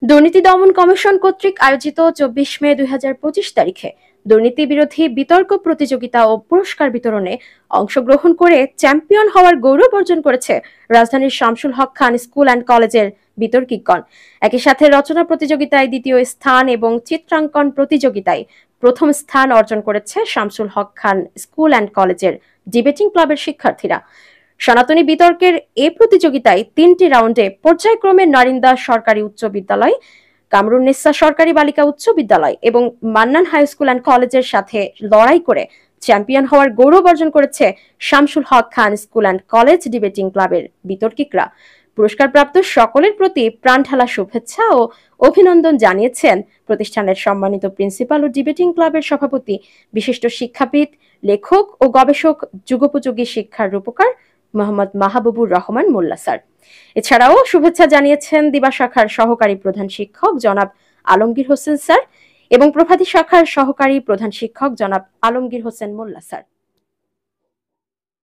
দুর্নীতি দমন কমিশন কর্তৃক আয়োজিত ২৪ মে ২০২৫ তারিখে দুর্নীতি বিরোধী বিতর্ক প্রতিযোগিতা ও পুরস্কার বিতরণে অংশগ্রহণ করে চ্যাম্পিয়ন হওয়ার গৌরব অর্জন করেছে রাজধানীর শামসুল হক খান স্কুল অ্যান্ড কলেজের বিতর্কিকগণ। একই সাথে রচনা প্রতিযোগিতায় দ্বিতীয় স্থান এবং চিত্রাঙ্কন প্রতিযোগিতায় প্রথম স্থান অর্জন করেছে শামসুল হক খান স্কুল অ্যান্ড কলেজের ডিবেটিং ক্লাবের শিক্ষার্থীরা। সনাতনী বিতর্কের এ প্রতিযোগিতায় ৩টি রাউন্ডে পর্যায়ক্রমে নারিন্দা সরকারি উচ্চ বিদ্যালয়, কামরুন্নেসা সরকারি বালিকা উচ্চ বিদ্যালয় এবং মান্নান হাই স্কুল অ্যান্ড কলেজের সাথে লড়াই করে চ্যাম্পিয়ন হওয়ার গৌরব অর্জন করেছে শামসুল হক খান স্কুল অ্যান্ড কলেজ ডিবেটিং ক্লাবের বিতর্কিকরা। পুরস্কারপ্রাপ্ত সকলের প্রতি প্রাণঢালা শুভেচ্ছা ও অভিনন্দন জানিয়েছেন প্রতিষ্ঠানের সম্মানিত প্রিন্সিপাল ও ডিবেটিং ক্লাবের সভাপতি, বিশিষ্ট শিক্ষাবিদ, লেখক ও গবেষক, যুগোপযোগী শিক্ষার রূপকার মোহাম্মদ মাহবুবুর রহমান মোল্লা স্যার। এছাড়াও শুভেচ্ছা জানিয়েছেন দিবা শাখার সহকারী প্রধান শিক্ষক জনাব আলমগীর হোসেন স্যার এবং প্রভাতী শাখার সহকারী প্রধান শিক্ষক জনাব আলমগীর হোসেন মোল্লা স্যার।